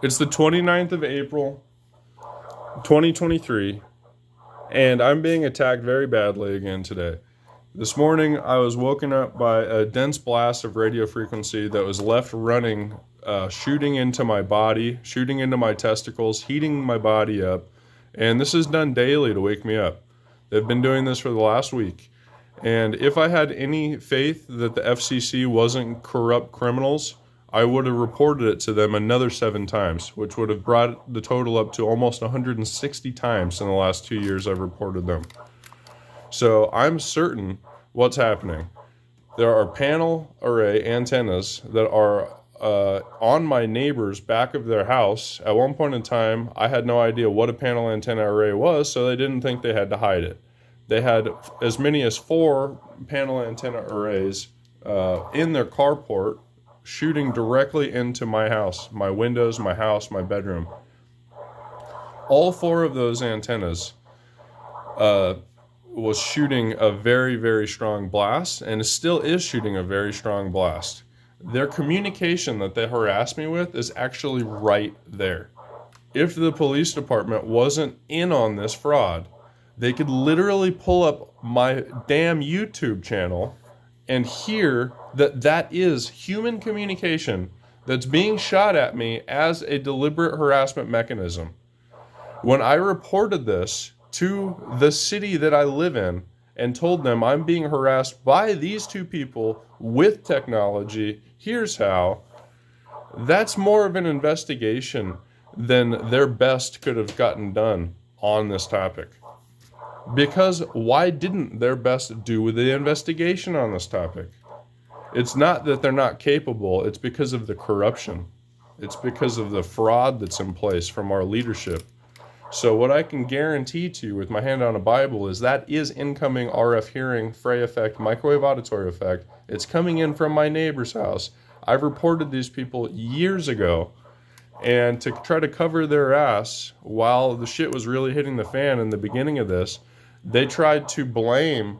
It's the 29th of April, 2023, and I'm being attacked very badly again today. This morning, I was woken up by a dense blast of radio frequency that was left running, shooting into my body, shooting into my testicles, heating my body up, and this is done daily to wake me up. They've been doing this for the last week, and if I had any faith that the FCC wasn't corrupt criminals, I would have reported it to them another 7 times, which would have brought the total up to almost 160 times in the last 2 years I've reported them. So I'm certain what's happening. There are panel array antennas that are on my neighbor's back of their house. At one point in time, I had no idea what a panel antenna array was, so they didn't think they had to hide it. They had as many as 4 panel antenna arrays in their carport, shooting directly into my house, my windows, my house, my bedroom. All 4 of those antennas was shooting a very, very strong blast, and it still is shooting a very strong blast. Their communication that they harassed me with is actually right there. If the police department wasn't in on this fraud, they could literally pull up my damn YouTube channel and hear that is human communication that's being shot at me as a deliberate harassment mechanism. When I reported this to the city that I live in and told them I'm being harassed by these 2 people with technology, here's how, that's more of an investigation than their best could have gotten done on this topic. Because why didn't their best do the investigation on this topic? It's not that they're not capable, it's because of the corruption. It's because of the fraud that's in place from our leadership. So what I can guarantee to you with my hand on a Bible is that is incoming RF hearing, Fray effect, microwave auditory effect. It's coming in from my neighbor's house. I've reported these people years ago, and to try to cover their ass while the shit was really hitting the fan in the beginning of this, they tried to blame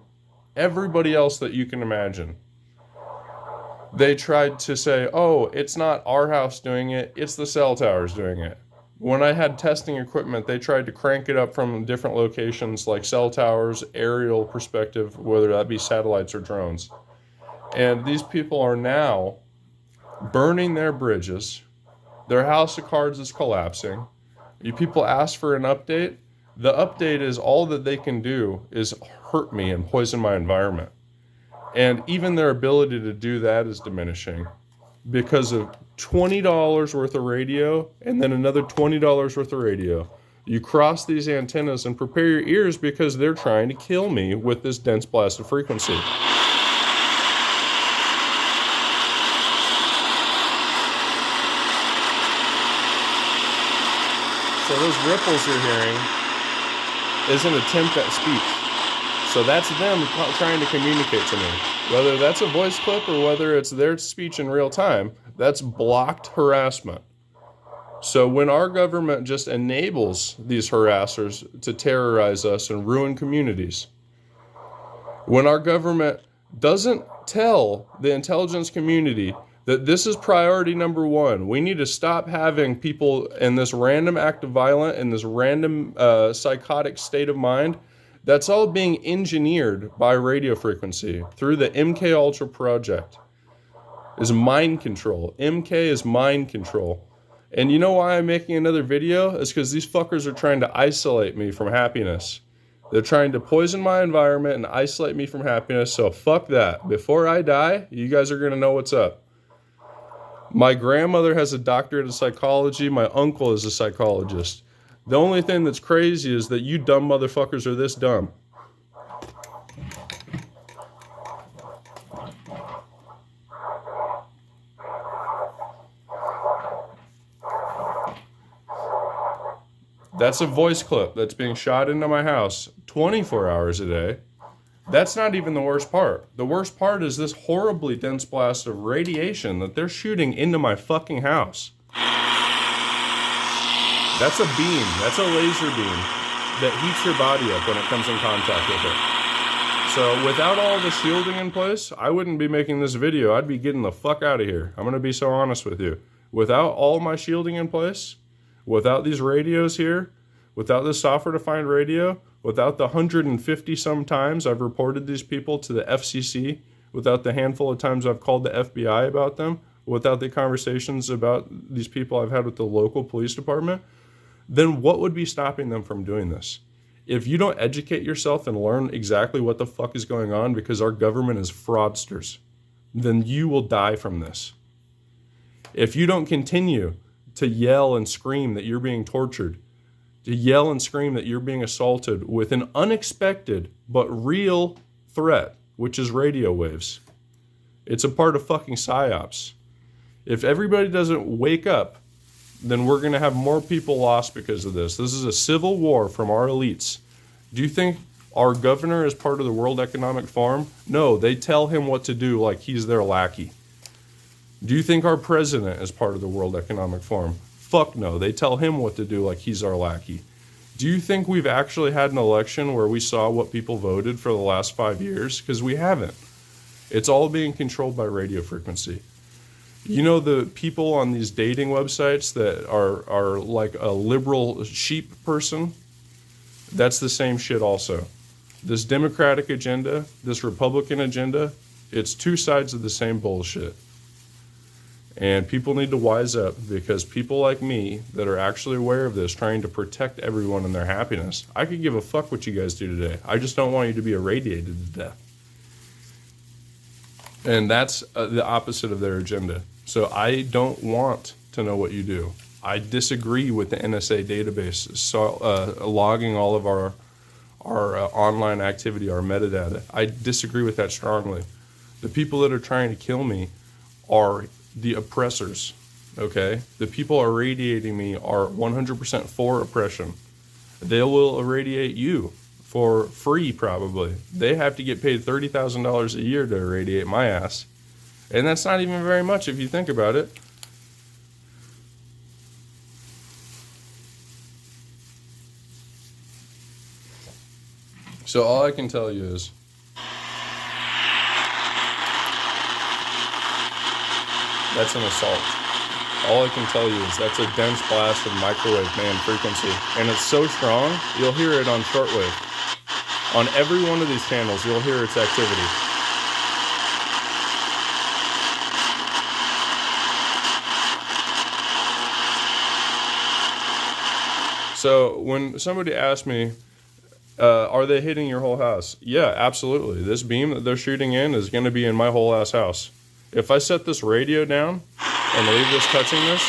everybody else that you can imagine. They tried to say, oh, it's not our house doing it, it's the cell towers doing it. When I had testing equipment, they tried to crank it up from different locations like cell towers, aerial perspective, whether that be satellites or drones. And these people are now burning their bridges. Their house of cards is collapsing. You people ask for an update. The update is all that they can do is hurt me and poison my environment. And even their ability to do that is diminishing because of $20 worth of radio and then another $20 worth of radio. You cross these antennas and prepare your ears because they're trying to kill me with this dense blast of frequency. So those ripples you're hearing is an attempt at speech. So that's them trying to communicate to me. Whether that's a voice clip or whether it's their speech in real time, that's blocked harassment. So when our government just enables these harassers to terrorize us and ruin communities, when our government doesn't tell the intelligence community that this is priority number 1. We need to stop having people in this random act of violence, in this random psychotic state of mind. That's all being engineered by radio frequency through the MK Ultra project. Is mind control. MK is mind control. And you know why I'm making another video? It's because these fuckers are trying to isolate me from happiness. They're trying to poison my environment and isolate me from happiness, so fuck that. Before I die, you guys are going to know what's up. My grandmother has a doctorate in psychology. My uncle is a psychologist. The only thing that's crazy is that you dumb motherfuckers are this dumb. That's a voice clip that's being shot into my house 24 hours a day. That's not even the worst part. The worst part is this horribly dense blast of radiation that they're shooting into my fucking house. That's a beam. That's a laser beam that heats your body up when it comes in contact with it. So without all the shielding in place, I wouldn't be making this video. I'd be getting the fuck out of here. I'm going to be so honest with you. Without all my shielding in place, without these radios here, without this software-defined radio, without the 150 some times I've reported these people to the FCC, without the handful of times I've called the FBI about them, without the conversations about these people I've had with the local police department, then what would be stopping them from doing this? If you don't educate yourself and learn exactly what the fuck is going on because our government is fraudsters, then you will die from this. If you don't continue to yell and scream that you're being tortured, to yell and scream that you're being assaulted with an unexpected but real threat, which is radio waves. It's a part of fucking psyops. If everybody doesn't wake up, then we're going to have more people lost because of this. This is a civil war from our elites. Do you think our governor is part of the World Economic Forum? No, they tell him what to do like he's their lackey. Do you think our president is part of the World Economic Forum? Fuck no, they tell him what to do like he's our lackey. Do you think we've actually had an election where we saw what people voted for the last 5 years? Because we haven't. It's all being controlled by radio frequency. You know the people on these dating websites that are like a liberal sheep person? That's the same shit also. This Democratic agenda, this Republican agenda, it's two sides of the same bullshit. And people need to wise up because people like me that are actually aware of this, trying to protect everyone and their happiness, I could give a fuck what you guys do today. I just don't want you to be irradiated to death. And that's the opposite of their agenda. So I don't want to know what you do. I disagree with the NSA database logging all of our online activity, our metadata. I disagree with that strongly. The people that are trying to kill me are the oppressors, okay? The people irradiating me are 100% for oppression. They will irradiate you for free, probably. They have to get paid $30,000 a year to irradiate my ass. And that's not even very much if you think about it. So all I can tell you is, that's an assault. All I can tell you is that's a dense blast of microwave band frequency. And it's so strong, you'll hear it on shortwave. On every one of these channels, you'll hear its activity. So when somebody asks me, are they hitting your whole house? Yeah, absolutely. This beam that they're shooting in is going to be in my whole ass house. If I set this radio down and leave this touching this,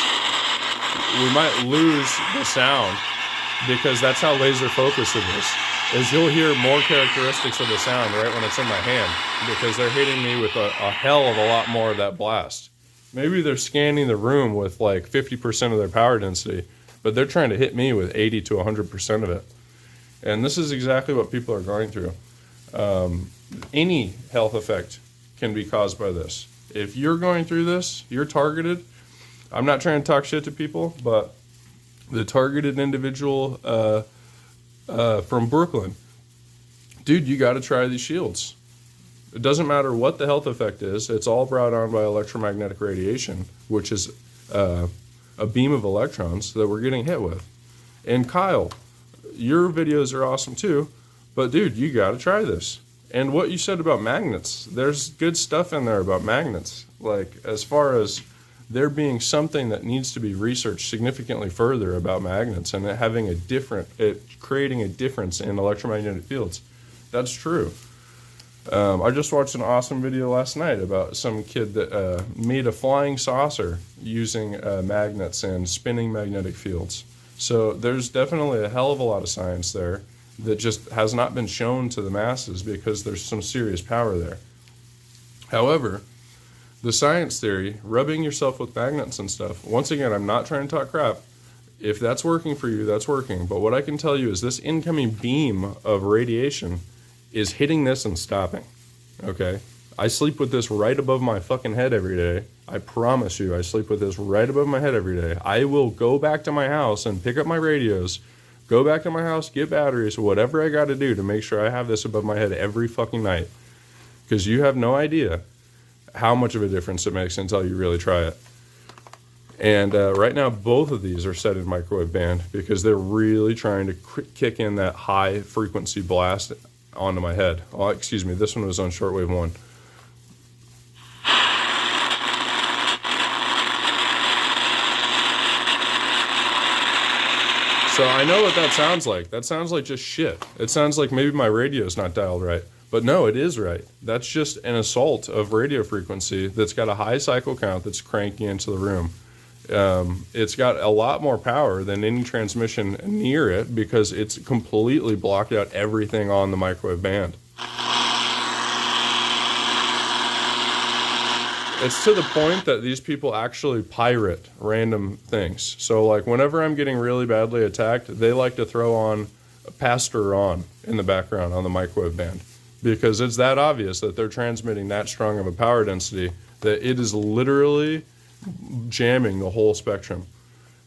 we might lose the sound because that's how laser focused it is you'll hear more characteristics of the sound right when it's in my hand because they're hitting me with a hell of a lot more of that blast. Maybe they're scanning the room with like 50% of their power density, but they're trying to hit me with 80 to 100% of it. And this is exactly what people are going through. Any health effect can be caused by this. If you're going through this, you're targeted. I'm not trying to talk shit to people, but the targeted individual from Brooklyn, dude, you got to try these shields. It doesn't matter what the health effect is. It's all brought on by electromagnetic radiation, which is a beam of electrons that we're getting hit with. And Kyle, your videos are awesome too, but dude, you got to try this. And what you said about magnets, there's good stuff in there about magnets. Like, as far as there being something that needs to be researched significantly further about magnets and it having creating a difference in electromagnetic fields. That's true. I just watched an awesome video last night about some kid that made a flying saucer using magnets and spinning magnetic fields. So there's definitely a hell of a lot of science there that just has not been shown to the masses because there's some serious power there. However, the science theory, rubbing yourself with magnets and stuff, once again, I'm not trying to talk crap. If that's working for you, that's working. But what I can tell you is this incoming beam of radiation is hitting this and stopping, okay? I sleep with this right above my fucking head every day. I promise you, I sleep with this right above my head every day. I will go back to my house and pick up my radios, go back to my house, get batteries, whatever I got to do to make sure I have this above my head every fucking night. Because you have no idea how much of a difference it makes until you really try it. And right now, both of these are set in microwave band because they're really trying to kick in that high frequency blast onto my head. Oh, excuse me, this one was on shortwave 1. So I know what that sounds like. That sounds like just shit. It sounds like maybe my radio's not dialed right. But no, it is right. That's just an assault of radio frequency that's got a high cycle count that's cranking into the room. It's got a lot more power than any transmission near it because it's completely blocked out everything on the microwave band. It's to the point that these people actually pirate random things. So like whenever I'm getting really badly attacked, they like to throw on a pastor on in the background on the microwave band because it's that obvious that they're transmitting that strong of a power density that it is literally jamming the whole spectrum.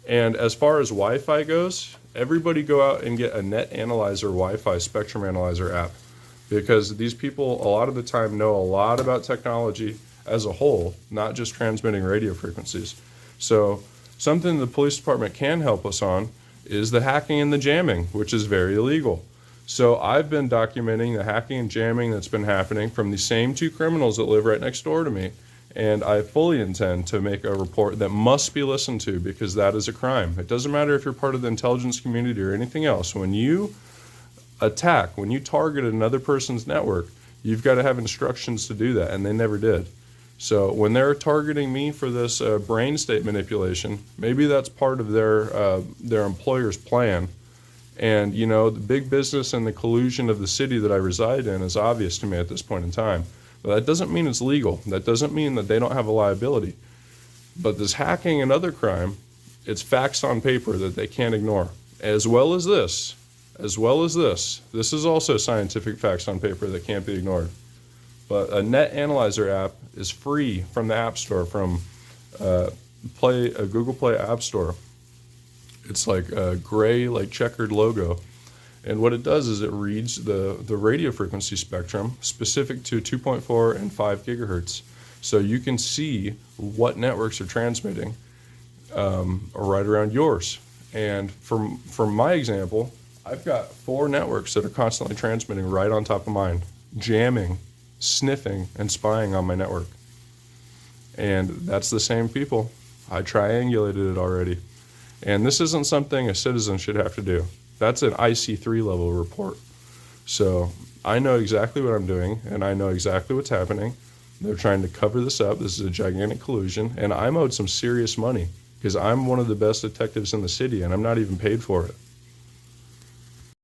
And as far as Wi-Fi goes, everybody go out and get a Net Analyzer Wi-Fi spectrum analyzer app because these people a lot of the time know a lot about technology as a whole, not just transmitting radio frequencies. So something the police department can help us on is the hacking and the jamming, which is very illegal. So I've been documenting the hacking and jamming that's been happening from the same two criminals that live right next door to me. And I fully intend to make a report that must be listened to because that is a crime. It doesn't matter if you're part of the intelligence community or anything else. When you attack, when you target another person's network, you've got to have instructions to do that, and they never did. So when they're targeting me for this brain state manipulation, maybe that's part of their employer's plan. And, you know, the big business and the collusion of the city that I reside in is obvious to me at this point in time. But that doesn't mean it's legal. That doesn't mean that they don't have a liability. But this hacking and other crime, it's facts on paper that they can't ignore. As well as this. This is also scientific facts on paper that can't be ignored. But a Net Analyzer app is free from the App Store, from Google Play App Store. It's like a gray, like checkered logo. And what it does is it reads the radio frequency spectrum specific to 2.4 and 5 gigahertz. So you can see what networks are transmitting right around yours. And for my example, I've got 4 networks that are constantly transmitting right on top of mine, jamming, sniffing, and spying on my network. And that's the same people. I triangulated it already. And this isn't something a citizen should have to do. That's an IC3 level report. So I know exactly what I'm doing, and I know exactly what's happening. They're trying to cover this up. This is a gigantic collusion, and I'm owed some serious money because I'm one of the best detectives in the city, and I'm not even paid for it.